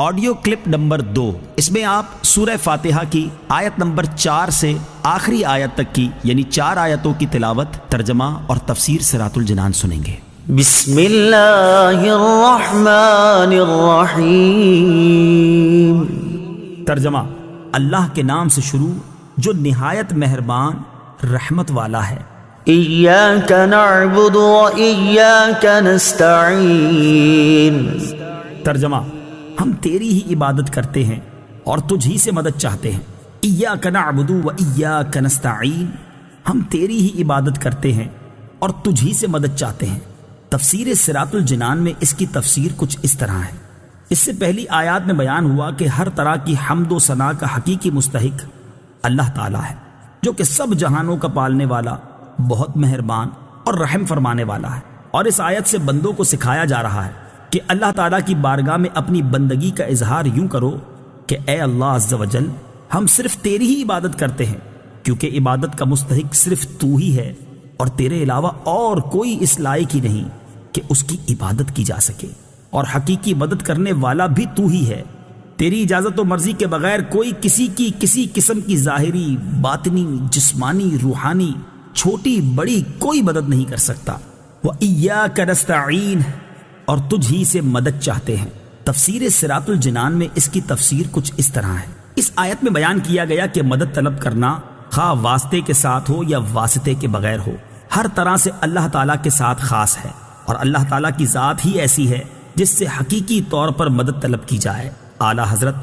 Audio clip number 2، اس میں آپ سورہ فاتحہ کی آیت نمبر 4 سے آخری آیت تک کی یعنی 4 آیتوں کی تلاوت، ترجمہ اور تفسیر صراط الجنان سنیں گے۔ بسم اللہ الرحمن الرحیم۔ ترجمہ: اللہ کے نام سے شروع جو نہایت مہربان رحمت والا ہے۔ ایاک نعبد و ایاک نستعین۔ ترجمہ: ہم تیری ہی عبادت کرتے ہیں اور تجھ ہی سے مدد چاہتے ہیں۔ ایاک نعبد و ایاک نستعین، ہم تیری ہی عبادت کرتے ہیں اور تجھ ہی سے مدد چاہتے ہیں۔ تفسیر صراط الجنان میں اس کی تفسیر کچھ اس طرح ہے۔ اس سے پہلی آیات میں بیان ہوا کہ ہر طرح کی حمد و ثنا کا حقیقی مستحق اللہ تعالیٰ ہے، جو کہ سب جہانوں کا پالنے والا، بہت مہربان اور رحم فرمانے والا ہے۔ اور اس آیت سے بندوں کو سکھایا جا رہا ہے کہ اللہ تعالیٰ کی بارگاہ میں اپنی بندگی کا اظہار یوں کرو کہ اے اللہ عز و جل، ہم صرف تیری ہی عبادت کرتے ہیں، کیونکہ عبادت کا مستحق صرف تو ہی ہے اور تیرے علاوہ اور کوئی اس لائق ہی نہیں کہ اس کی عبادت کی جا سکے، اور حقیقی مدد کرنے والا بھی تو ہی ہے۔ تیری اجازت و مرضی کے بغیر کوئی کسی قسم کی ظاہری، باطنی، جسمانی، روحانی، چھوٹی بڑی کوئی مدد نہیں کر سکتا۔ وَإِيَّاكَ نَسْتَعِينُ، اور تجھ ہی سے مدد چاہتے ہیں۔ تفسیر صراط الجنان میں اس کی تفسیر کچھ اس طرح ہے۔ اس آیت میں بیان کیا گیا کہ مدد طلب کرنا خواہ واسطے کے ساتھ ہو یا واسطے کے بغیر ہو، ہر طرح سے اللہ تعالیٰ کے ساتھ خاص ہے، اور اللہ تعالیٰ کی ذات ہی ایسی ہے جس سے حقیقی طور پر مدد طلب کی جائے۔ اعلیٰ حضرت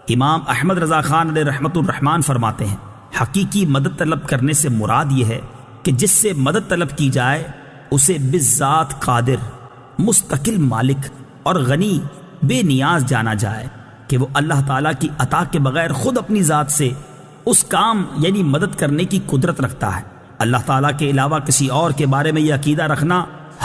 امام احمد رضا خان علیہ رحمت الرحمان فرماتے ہیں، حقیقی مدد طلب کرنے سے مراد یہ ہے کہ جس سے مدد طلب کی جائے اسے بالذات قادر، مستقل مالک اور غنی، بے نیاز جانا جائے کہ وہ اللہ تعالیٰ کی عطا کے بغیر خود اپنی ذات سے اس کام یعنی مدد کرنے کی قدرت رکھتا ہے۔ اللہ تعالیٰ کے علاوہ کسی اور کے بارے میں یہ عقیدہ رکھنا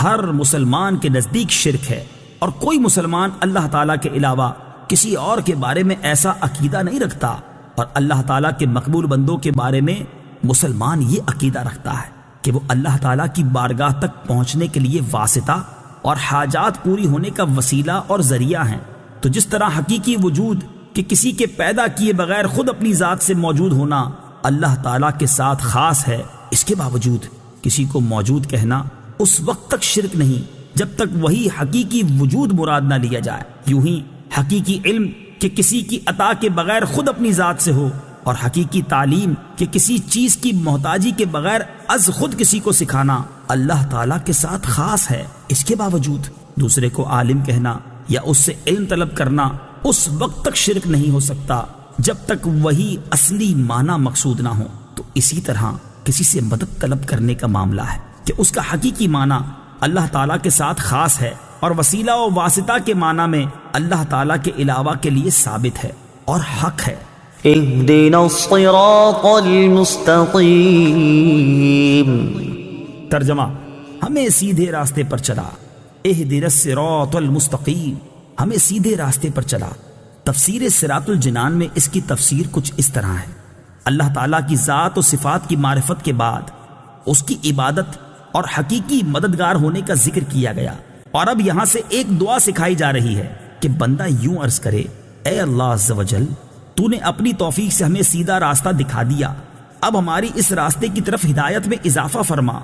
ہر مسلمان کے نزدیک شرک ہے، اور کوئی مسلمان اللہ تعالیٰ کے علاوہ کسی اور کے بارے میں ایسا عقیدہ نہیں رکھتا، اور اللہ تعالیٰ کے مقبول بندوں کے بارے میں مسلمان یہ عقیدہ رکھتا ہے کہ وہ اللہ تعالیٰ کی بارگاہ تک پہنچنے کے لیے واسطہ اور حاجات پوری ہونے کا وسیلہ اور ذریعہ ہیں۔ تو جس طرح حقیقی وجود کہ کسی کے پیدا کیے بغیر خود اپنی ذات سے موجود ہونا اللہ تعالیٰ کے ساتھ خاص ہے، اس کے باوجود کسی کو موجود کہنا اس وقت تک شرک نہیں جب تک وہی حقیقی وجود مراد نہ لیا جائے۔ یوں ہی حقیقی علم کہ کسی کی عطا کے بغیر خود اپنی ذات سے ہو، اور حقیقی تعلیم کہ کسی چیز کی محتاجی کے بغیر از خود کسی کو سکھانا اللہ تعالیٰ کے ساتھ خاص ہے، اس کے باوجود دوسرے کو عالم کہنا یا اس سے علم طلب کرنا اس وقت تک شرک نہیں ہو سکتا جب تک وہی اصلی معنی مقصود نہ ہو۔ تو اسی طرح کسی سے مدد طلب کرنے کا معاملہ ہے کہ اس کا حقیقی معنی اللہ تعالیٰ کے ساتھ خاص ہے، اور وسیلہ و واسطہ کے معنی میں اللہ تعالیٰ کے علاوہ کے لیے ثابت ہے اور حق ہے۔ اہدنا الصراط المستقیم۔ ترجمہ: ہمیں سیدھے راستے پر چلا۔ اہدنا الصراط المستقیم، ہمیں سیدھے راستے پر چلا۔ تفسیر صراط الجنان میں اس کی تفسیر کچھ اس طرح ہے۔ اللہ تعالیٰ کی ذات و صفات کی معرفت کے بعد اس کی عبادت اور حقیقی مددگار ہونے کا ذکر کیا گیا، اور اب یہاں سے ایک دعا سکھائی جا رہی ہے کہ بندہ یوں عرض کرے، اے اللہ عز و جل، تو نے اپنی توفیق سے ہمیں سیدھا راستہ دکھا دیا، اب ہماری اس راستے کی طرف ہدایت میں اضافہ فرما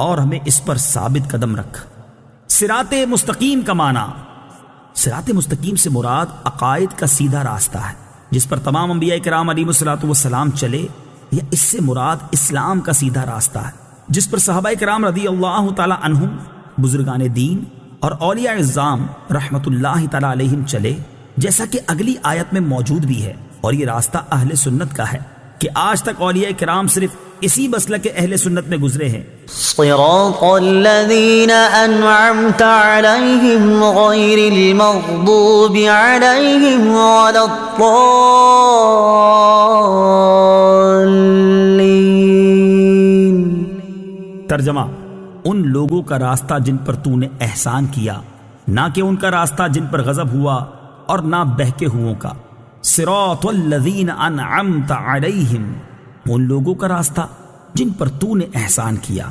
اور ہمیں اس پر ثابت قدم رکھ۔ صراط مستقیم کا معنی، صراط مستقیم سے مراد عقائد کا سیدھا راستہ ہے جس پر تمام انبیاء کرام علیہم الصلوۃ والسلام چلے، یا اس سے مراد اسلام کا سیدھا راستہ ہے جس پر صحابہ کرام رضی اللہ تعالی عنہم، بزرگان دین اور اولیاء اعظام رحمت اللہ تعالی علیہم چلے، جیسا کہ اگلی آیت میں موجود بھی ہے۔ اور یہ راستہ اہل سنت کا ہے کہ آج تک اولیاء کرام صرف اسی مسلک کے اہل سنت میں گزرے ہیں۔ صراط الذین انعمت علیہم غیر المغضوب علیہم ولا الضالین۔ ترجمہ: ان لوگوں کا راستہ جن پر تو نے احسان کیا، نہ کہ ان کا راستہ جن پر غضب ہوا اور نہ بہکے ہوئوں کا۔ صراط الذین انعمت علیہم، ان لوگوں کا راستہ جن پر تو نے احسان کیا۔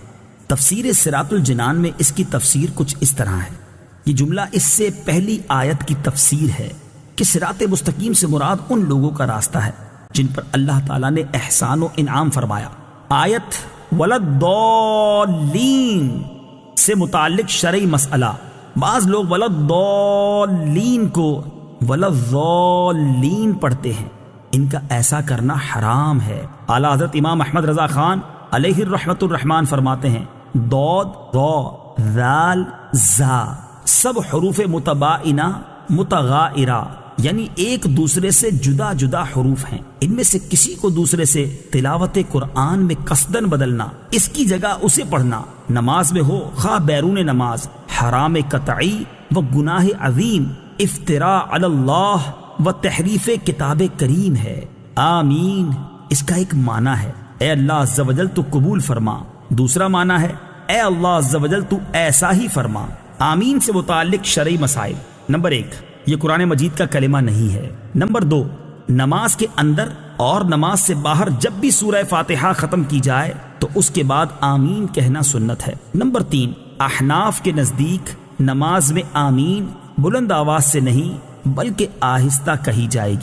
تفسیر صراط الجنان میں اس کی تفسیر کچھ اس طرح ہے۔ یہ جملہ اس سے پہلی آیت کی تفسیر ہے کہ صراط مستقیم سے مراد ان لوگوں کا راستہ ہے جن پر اللہ تعالیٰ نے احسان و انعام فرمایا۔ آیت ولضالین سے متعلق شرعی مسئلہ، بعض لوگ ولضالین کو ولضالین پڑھتے ہیں، ان کا ایسا کرنا حرام ہے۔ اعلیٰ حضرت امام احمد رضا خان علیہ الرحمت الرحمان فرماتے ہیں ضاد ضا ذال زا سب حروف متباینہ متغائرہ یعنی ایک دوسرے سے جدا جدا حروف ہیں، ان میں سے کسی کو دوسرے سے تلاوت قرآن میں قصدن بدلنا، اس کی جگہ اسے پڑھنا، نماز میں ہو خواہ بیرون نماز، حرام قطعی و گناہ عظیم، افتراء علی اللہ و تحریف کتاب کریم ہے۔ آمین اس کا ایک معنی ہے اے اللہ عز و جل تو قبول فرما، دوسرا معنی ہے اے اللہ عز و جل تو ایسا ہی فرما۔ آمین سے متعلق شرعی مسائل، نمبر 1 یہ قرآن مجید کا کلمہ نہیں ہے۔ نمبر 2 نماز کے اندر اور نماز سے باہر جب بھی سورہ فاتحہ ختم کی جائے تو اس کے بعد آمین کہنا سنت ہے۔ نمبر 3 احناف کے نزدیک نماز میں آمین بلند آواز سے نہیں بلکہ آہستہ کہی جائے گی۔